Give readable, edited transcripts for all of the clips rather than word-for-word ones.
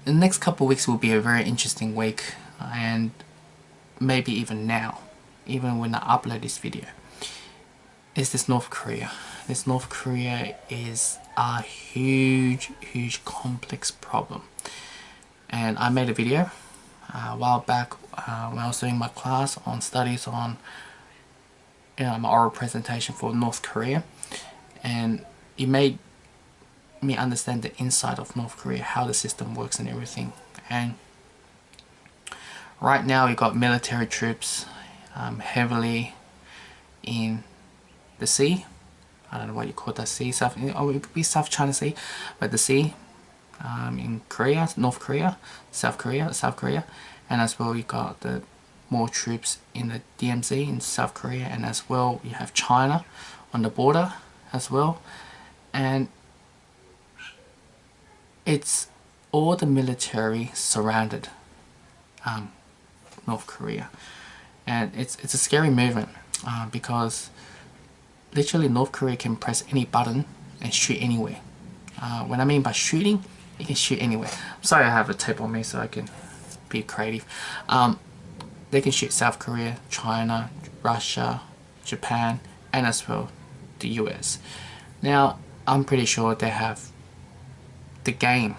the next couple of weeks will be a very interesting week, and maybe even now, even when I upload this video, is this North Korea. This North Korea is a huge complex problem. And I made a video a while back when I was doing my class on studies on my oral presentation for North Korea, and it made me understand the inside of North Korea, how the system works and everything. And right now we got military troops heavily in the sea. I don't know what you call that sea, South, it would be South China Sea, but the sea in Korea, North Korea, South Korea, and as well you got the more troops in the DMZ in South Korea, and as well you have China on the border as well, and it's all the military surrounded North Korea, and it's a scary movement because literally North Korea can press any button and shoot anywhere. When I mean by shooting, you can shoot anywhere. I'm sorry I have a tape on me so I can be creative. They can shoot South Korea, China, Russia, Japan, and as well the US. Now I'm pretty sure they have the game,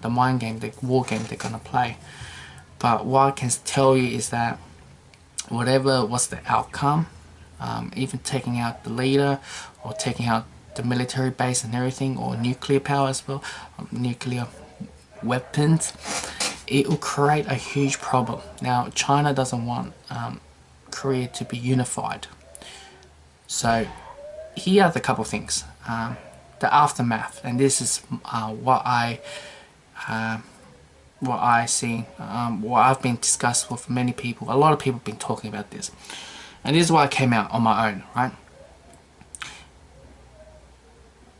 the mind game, the war game they're gonna play. But what I can tell you is that whatever was the outcome, even taking out the leader or taking out the military base and everything, or nuclear power as well, nuclear weapons, it will create a huge problem. Now China doesn't want Korea to be unified. So here are the couple things, the aftermath, and this is what I see, what I've been discussed with many people. A lot of people have been talking about this, and this is why I came out on my own, right?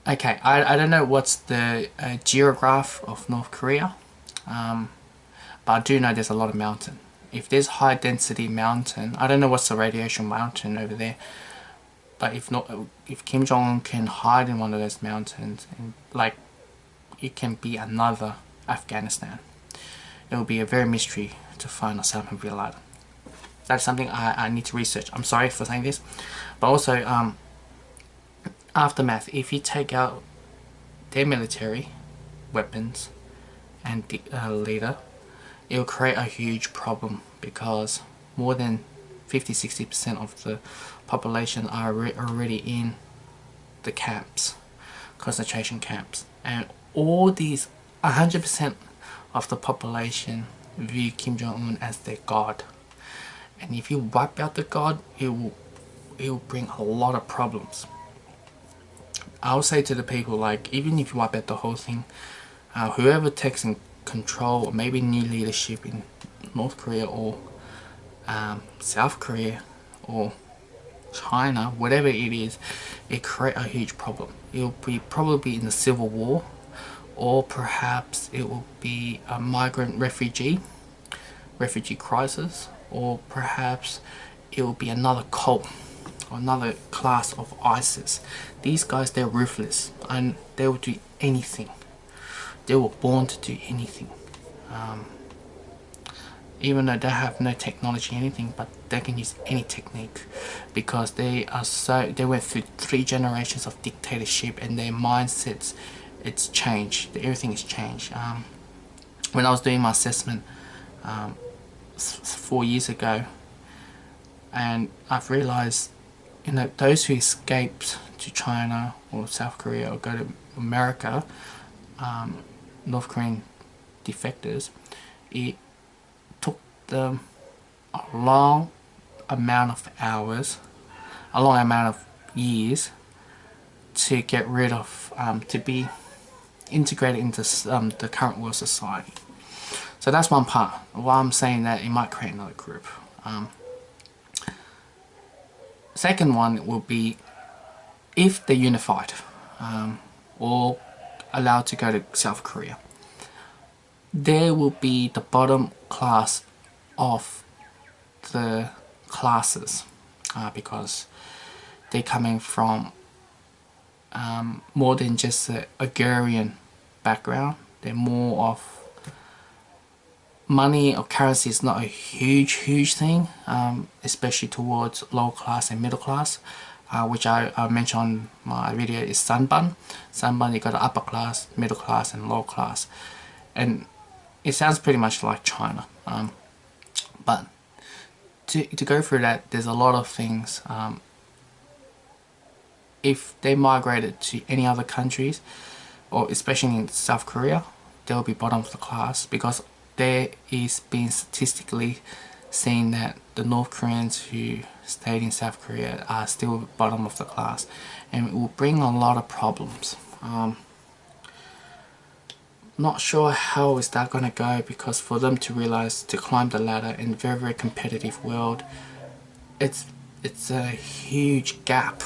Okay, I don't know what's the geograph of North Korea, but I do know there's a lot of mountain. If there's high density mountain, I don't know what's the radiation mountain over there, but if Kim Jong-un can hide in one of those mountains, and like it can be another Afghanistan, it will be a very mystery to find Osama bin Laden. That's something I need to research. I'm sorry for saying this, but also aftermath. If you take out their military weapons and the leader, it will create a huge problem, because more than 50-60% of the population are already in the camps, concentration camps, and all these 100% of the population view Kim Jong-un as their god. And if you wipe out the god, it will bring a lot of problems. I would say to the people, like, even if you wipe out the whole thing, whoever takes in control, or maybe new leadership in North Korea or South Korea or China, whatever it is, it create a huge problem. It will be probably in the civil war, or perhaps it will be a migrant refugee crisis, or perhaps it will be another cult or another class of ISIS. These guys, they're ruthless and they will do anything. They were born to do anything. Even though they have no technology or anything, but they can use any technique, because they went through 3 generations of dictatorship, and their mindsets, it's changed. Everything is changed. When I was doing my assessment 4 years ago, and I've realized, those who escaped to China or South Korea or go to America, North Korean defectors, it took them a long amount of hours, a long amount of years to get rid of, to be integrated into the current world society. So that's one part. Why I'm saying that it might create another group. Second one will be if they're unified or allowed to go to South Korea, there will be the bottom class of the classes, because they're coming from more than just the agrarian background. They're more of money or currency is not a huge thing, especially towards lower class and middle class, which I mentioned on my video is Sanban. Sanban, you got the upper class, middle class and lower class, and it sounds pretty much like China, but to go through that, there's a lot of things. If they migrated to any other countries, or especially in South Korea, they'll be bottom of the class, because there is being statistically seen that the North Koreans who stayed in South Korea are still bottom of the class, and it will bring a lot of problems. Not sure how is that gonna go, because for them to realize to climb the ladder in a very competitive world, it's a huge gap.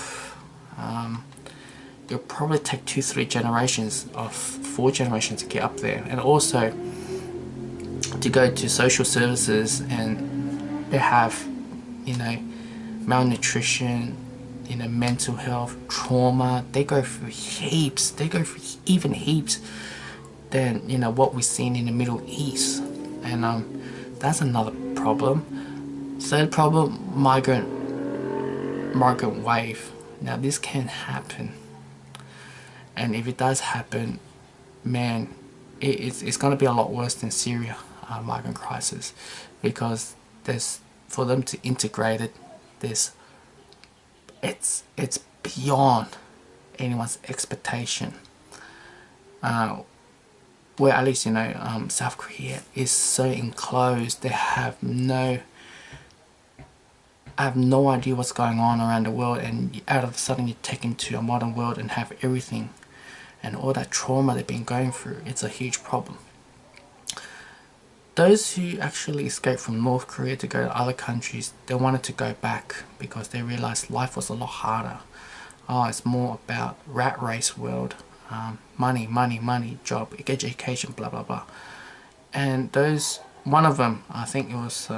It'll probably take 2-3 generations of 4 generations to get up there, and also to go to social services, and they have, you know, malnutrition, you know, mental health, trauma. They go through heaps. They go through even heaps than, you know, what we've seen in the Middle East, and that's another problem. Third problem, migrant wave. Now this can happen, and if it does happen, man, it's going to be a lot worse than Syria migrant crisis, because there's, for them to integrate it, there's it's beyond anyone's expectation. Where at least, you know, South Korea is so enclosed, they have no idea what's going on around the world, and out of a sudden you're taken to a modern world and have everything, and all that trauma they've been going through, it's a huge problem. Those who actually escaped from North Korea to go to other countries, they wanted to go back because they realized life was a lot harder. Oh, it's more about rat race world, money, job, education, blah blah blah. And those, one of them, I think it was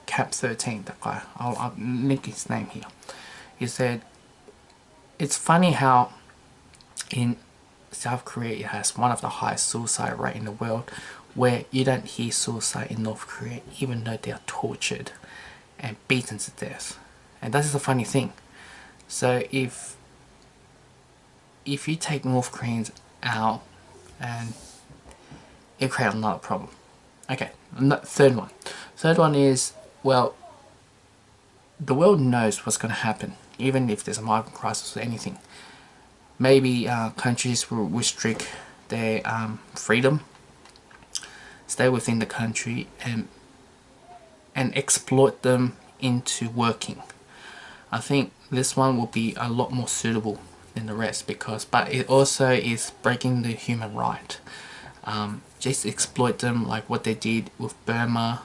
Cap 13, that guy, I'll link his name here. He said, it's funny how in South Korea it has one of the highest suicide rate in the world, where you don't hear suicide in North Korea, even though they are tortured and beaten to death. And that is the funny thing. So if you take North Koreans out, and it creates another problem. Okay, third one is, well, the world knows what's going to happen, even if there's a migrant crisis or anything. Maybe countries will restrict their freedom, stay within the country, and exploit them into working. I think this one will be a lot more suitable than the rest, because, but it also is breaking the human right. Just exploit them like what they did with Burma,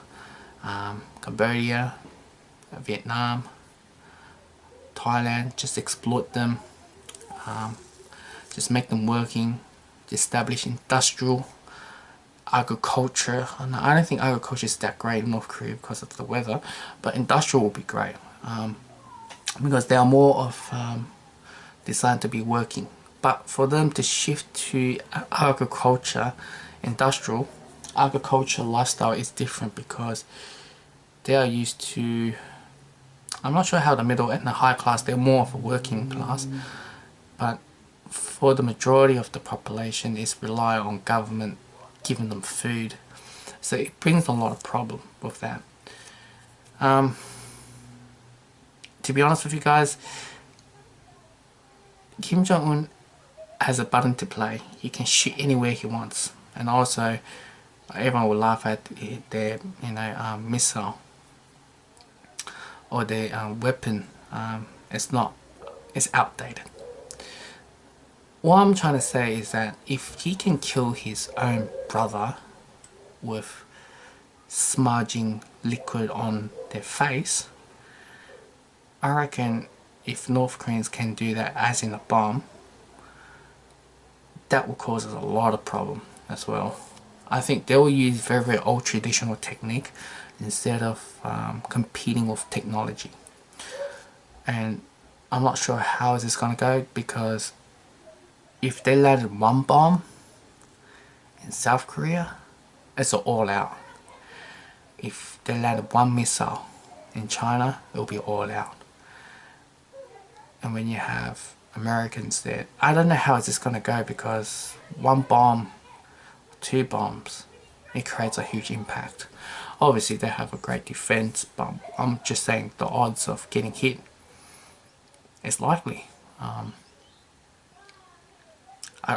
Cambodia, Vietnam, Thailand. Just exploit them, just make them working, establish industrial agriculture. And I don't think agriculture is that great in North Korea because of the weather, but industrial will be great, because they are more of designed to be working. But for them to shift to agriculture, industrial agriculture lifestyle is different, because they are used to, I'm not sure how the middle and the high class, they're more of a working class, but for the majority of the population is rely on government giving them food. So it brings a lot of problem with that. To be honest with you guys, Kim Jong-un has a button to play. He can shoot anywhere he wants, and also everyone will laugh at their, you know, missile or their weapon. It's outdated. What I'm trying to say is that if he can kill his own brother with smudging liquid on their face, I reckon if North Koreans can do that, as in a bomb, that will cause us a lot of problem as well. I think they will use very old traditional technique instead of competing with technology. And I'm not sure how is this going to go, because if they landed one bomb in South Korea, it's all out. if they landed one missile in China, it'll be all out. And when you have Americans there, I don't know how it's just going to go, because one bomb, two bombs, it creates a huge impact. Obviously they have a great defense, but I'm just saying the odds of getting hit is likely. I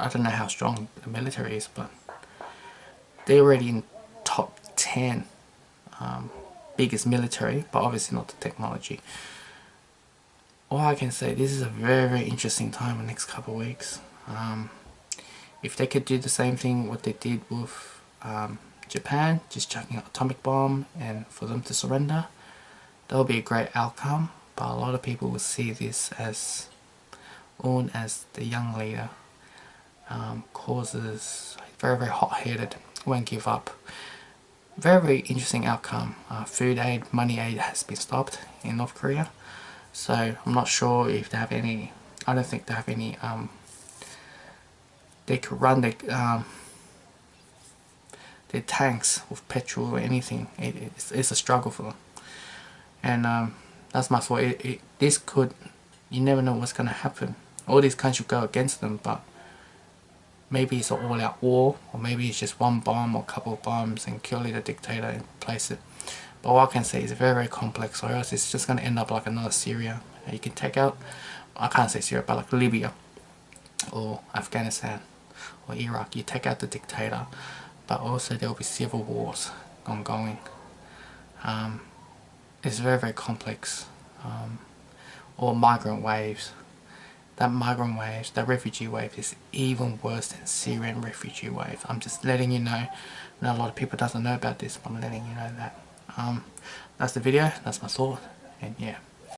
don't know how strong the military is, but they're already in top 10 biggest military, but obviously not the technology. All I can say, this is a very, very interesting time in the next couple of weeks. If they could do the same thing what they did with Japan, just chucking an atomic bomb and for them to surrender, that would be a great outcome. But a lot of people will see this as Un, as the young leader, causes very, very hot-headed, won't give up. Very, very interesting outcome. Food aid, money aid has been stopped in North Korea. So I'm not sure if they have any, I don't think they have any, they could run their tanks with petrol or anything. It's a struggle for them. And that's my thought. This could, you never know what's going to happen. All these countries go against them, but maybe it's an all-out war, or maybe it's just one bomb or a couple of bombs and kill the dictator and place it. But what I can say is very, very complex, or else it's just going to end up like another Syria. You can take out, I can't say Syria, but like Libya or Afghanistan or Iraq. You take out the dictator, but also there will be civil wars ongoing. It's very, very complex. Or migrant waves. That migrant wave, that refugee wave, is even worse than Syrian refugee wave. I'm just letting you know. Not a lot of people doesn't know about this, but I'm letting you know that. That's the video, that's my thought, and yeah.